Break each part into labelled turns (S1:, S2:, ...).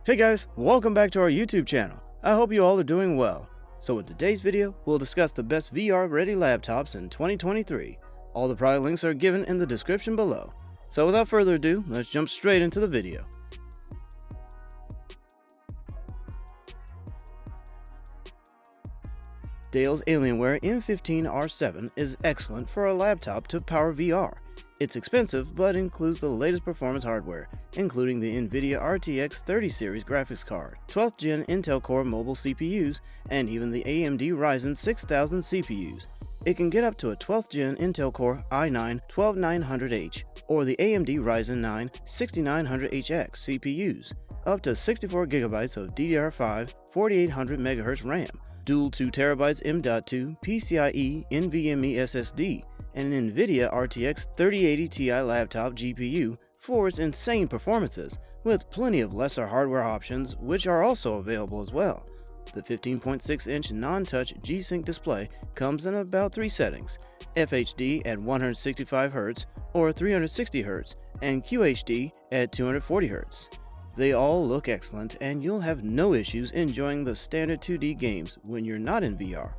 S1: Hey guys, welcome back to our YouTube channel. I hope you all are doing well. So in today's video, we'll discuss the best VR-ready laptops in 2023. All the product links are given in the description below. So without further ado, let's jump straight into the video. Dell's Alienware M15R7 is excellent for a laptop to power VR. It's expensive, but includes the latest performance hardware, including the NVIDIA RTX 30 series graphics card, 12th gen Intel Core mobile CPUs, and even the AMD Ryzen 6000 CPUs. It can get up to a 12th gen Intel Core i9-12900H or the AMD Ryzen 9 6900HX CPUs, up to 64GB of DDR5-4800MHz RAM, dual 2TB M.2 PCIe NVMe SSD, and an NVIDIA RTX 3080 Ti laptop GPU for its insane performances, with plenty of lesser hardware options which are also available as well. The 15.6-inch non-touch G-Sync display comes in about 3 settings: FHD at 165Hz or 360Hz, and QHD at 240Hz. They all look excellent, and you'll have no issues enjoying the standard 2D games when you're not in VR.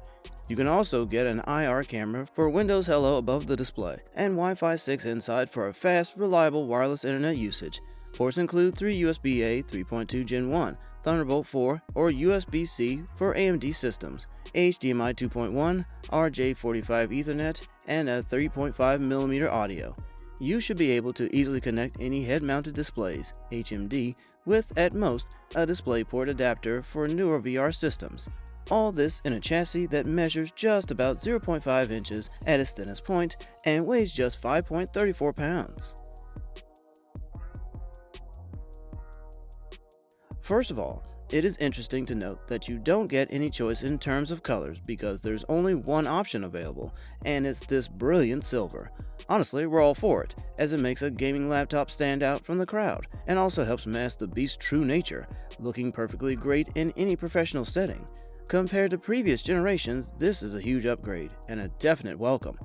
S1: You can also get an IR camera for Windows Hello above the display, and Wi-Fi 6 inside for a fast, reliable wireless internet usage. Ports include 3 USB-A 3.2 Gen 1, Thunderbolt 4, or USB-C for AMD systems, HDMI 2.1, RJ45 Ethernet, and a 3.5mm audio. You should be able to easily connect any head-mounted displays, HMD, with, at most, a DisplayPort adapter for newer VR systems. All this in a chassis that measures just about 0.5 inches at its thinnest point and weighs just 5.34 pounds. First of all, it is interesting to note that you don't get any choice in terms of colors because there's only one option available, and it's this brilliant silver. Honestly, we're all for it, as it makes a gaming laptop stand out from the crowd and also helps mask the beast's true nature, looking perfectly great in any professional setting. Compared to previous generations, this is a huge upgrade and a definite welcome.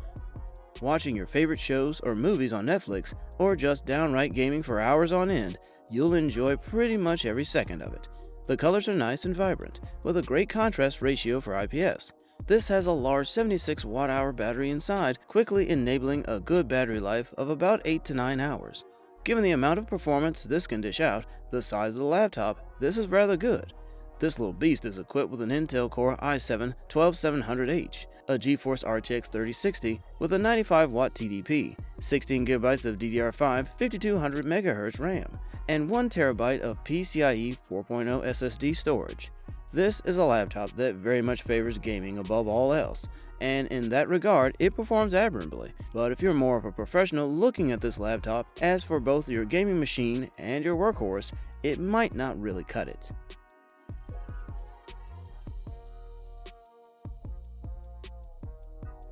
S1: Watching your favorite shows or movies on Netflix, or just downright gaming for hours on end, you'll enjoy pretty much every second of it. The colors are nice and vibrant, with a great contrast ratio for IPS. This has a large 76 Wh battery inside, quickly enabling a good battery life of about 8 to 9 hours. Given the amount of performance this can dish out, the size of the laptop, this is rather good. This little beast is equipped with an Intel Core i7-12700H, a GeForce RTX 3060 with a 95W TDP, 16GB of DDR5-5200MHz RAM, and 1TB of PCIe 4.0 SSD storage. This is a laptop that very much favors gaming above all else, and in that regard, it performs admirably. But if you're more of a professional looking at this laptop, as for both your gaming machine and your workhorse, it might not really cut it.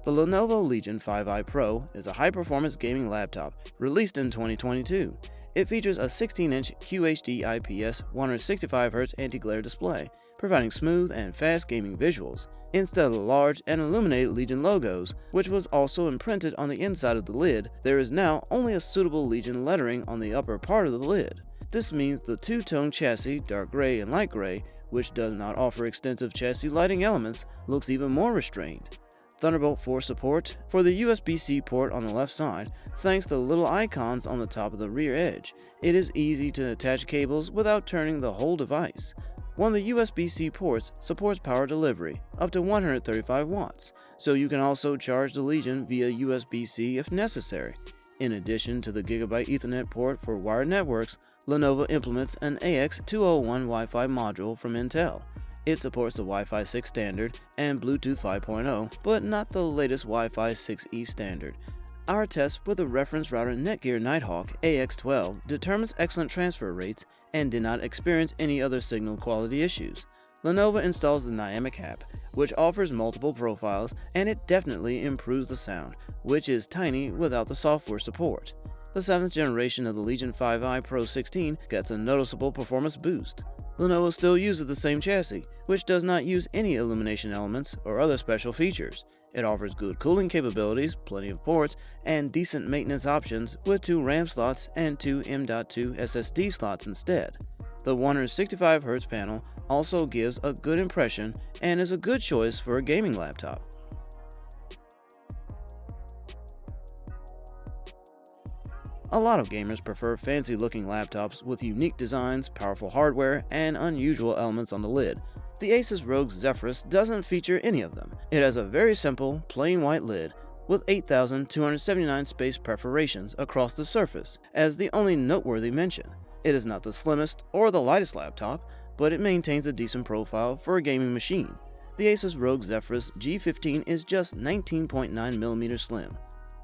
S1: The Lenovo Legion 5i Pro is a high-performance gaming laptop released in 2022. It features a 16-inch QHD IPS 165Hz anti-glare display, providing smooth and fast gaming visuals, instead of the large and illuminated Legion logos, which was also imprinted on the inside of the lid. There is now only a suitable Legion lettering on the upper part of the lid. This means the two-tone chassis, dark gray and light gray, which does not offer extensive chassis lighting elements, looks even more restrained. Thunderbolt 4 support for the USB-C port on the left side, thanks to the little icons on the top of the rear edge. It is easy to attach cables without turning the whole device. One of the USB-C ports supports power delivery up to 135 watts, so you can also charge the Legion via USB-C if necessary. In addition to the Gigabit Ethernet port for wired networks, Lenovo implements an AX201 Wi-Fi module from Intel. It supports the Wi-Fi 6 standard and Bluetooth 5.0, but not the latest Wi-Fi 6E standard. Our test with the reference router Netgear Nighthawk AX12 determines excellent transfer rates and did not experience any other signal quality issues. Lenovo installs the Dynamic app, which offers multiple profiles, and it definitely improves the sound, which is tiny without the software support. The 7th generation of the Legion 5i Pro 16 gets a noticeable performance boost. Lenovo still uses the same chassis, which does not use any illumination elements or other special features. It offers good cooling capabilities, plenty of ports, and decent maintenance options with 2 RAM slots and 2 M.2 SSD slots instead. The 165Hz panel also gives a good impression and is a good choice for a gaming laptop. A lot of gamers prefer fancy-looking laptops with unique designs, powerful hardware, and unusual elements on the lid. The ASUS ROG Zephyrus doesn't feature any of them. It has a very simple, plain white lid with 8,279 space perforations across the surface as the only noteworthy mention. It is not the slimmest or the lightest laptop, but it maintains a decent profile for a gaming machine. The ASUS ROG Zephyrus G15 is just 19.9mm slim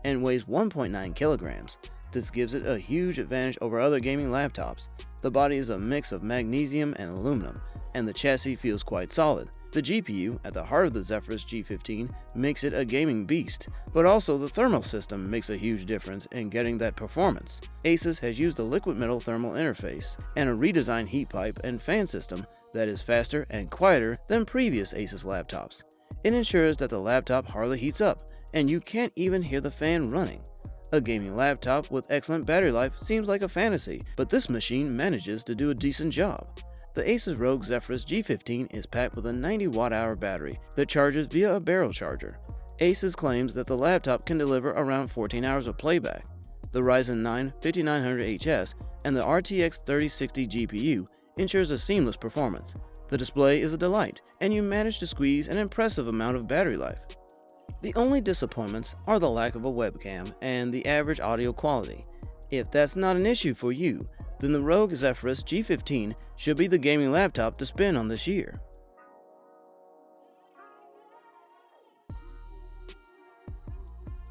S1: and weighs 1.9 kilograms. This gives it a huge advantage over other gaming laptops. The body is a mix of magnesium and aluminum, and the chassis feels quite solid. The GPU at the heart of the Zephyrus G15 makes it a gaming beast, but also the thermal system makes a huge difference in getting that performance. ASUS has used a liquid metal thermal interface and a redesigned heat pipe and fan system that is faster and quieter than previous ASUS laptops. It ensures that the laptop hardly heats up, and you can't even hear the fan running. A gaming laptop with excellent battery life seems like a fantasy, but this machine manages to do a decent job. The ASUS ROG Zephyrus G15 is packed with a 90 watt-hour battery that charges via a barrel charger. ASUS claims that the laptop can deliver around 14 hours of playback. The Ryzen 9 5900HS and the RTX 3060 GPU ensures a seamless performance. The display is a delight, and you manage to squeeze an impressive amount of battery life. The only disappointments are the lack of a webcam and the average audio quality. If that's not an issue for you, then the ROG Zephyrus G15 should be the gaming laptop to spend on this year.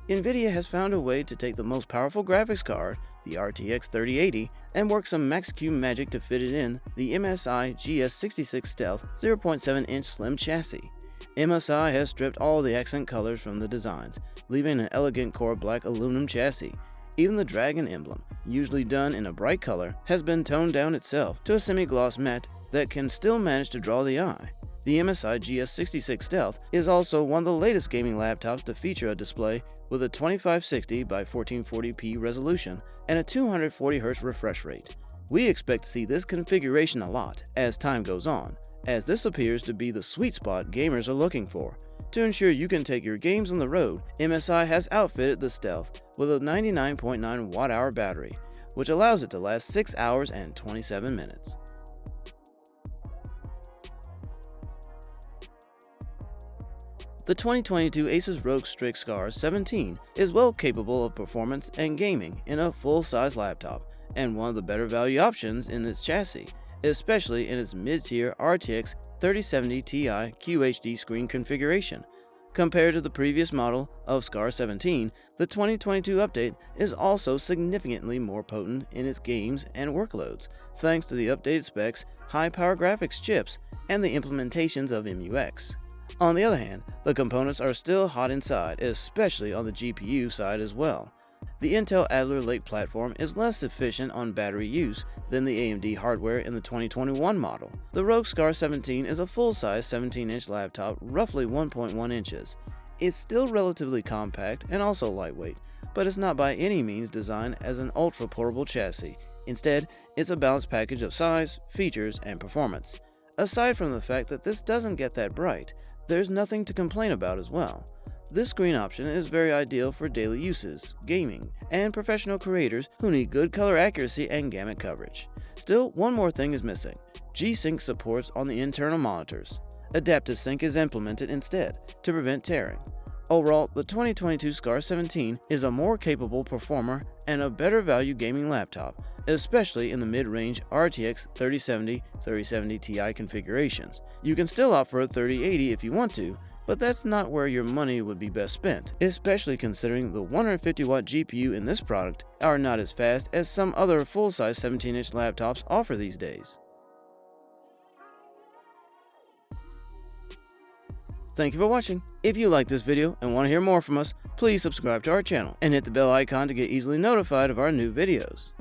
S1: NVIDIA has found a way to take the most powerful graphics card, the RTX 3080, and work some Max-Q magic to fit it in the MSI GS66 Stealth 0.7-inch slim chassis. MSI has stripped all the accent colors from the designs, leaving an elegant core black aluminum chassis. Even the dragon emblem, usually done in a bright color, has been toned down itself to a semi-gloss matte that can still manage to draw the eye. The MSI GS66 Stealth is also one of the latest gaming laptops to feature a display with a 2560 by 1440p resolution and a 240Hz refresh rate. We expect to see this configuration a lot as time goes on, as this appears to be the sweet spot gamers are looking for. To ensure you can take your games on the road, MSI has outfitted the Stealth with a 99.9 watt-hour battery, which allows it to last 6 hours and 27 minutes. The 2022 ASUS ROG Strix G17 is well capable of performance and gaming in a full-size laptop, and one of the better value options in its chassis, especially in its mid-tier RTX 3070 Ti QHD screen configuration. Compared to the previous model of G17, the 2022 update is also significantly more potent in its games and workloads, thanks to the updated specs, high-power graphics chips, and the implementations of MUX. On the other hand, the components are still hot inside, especially on the GPU side as well. The Intel Alder Lake platform is less efficient on battery use than the AMD hardware in the 2021 model. The ROG G17 is a full-size 17-inch laptop, roughly 1.1 inches. It's still relatively compact and also lightweight, but it's not by any means designed as an ultra-portable chassis. Instead, it's a balanced package of size, features, and performance. Aside from the fact that this doesn't get that bright, there's nothing to complain about as well. This screen option is very ideal for daily uses, gaming, and professional creators who need good color accuracy and gamut coverage. Still, one more thing is missing. G-Sync supports on the internal monitors. Adaptive Sync is implemented instead to prevent tearing. Overall, the 2022 G17 is a more capable performer and a better value gaming laptop, especially in the mid-range RTX 3070 Ti configurations. You can still opt for a 3080 if you want to, but that's not where your money would be best spent, especially considering the 150-watt GPU in this product are not as fast as some other full-size 17-inch laptops offer these days. Thank you for watching. If you like this video and want to hear more from us, please subscribe to our channel and hit the bell icon to get easily notified of our new videos.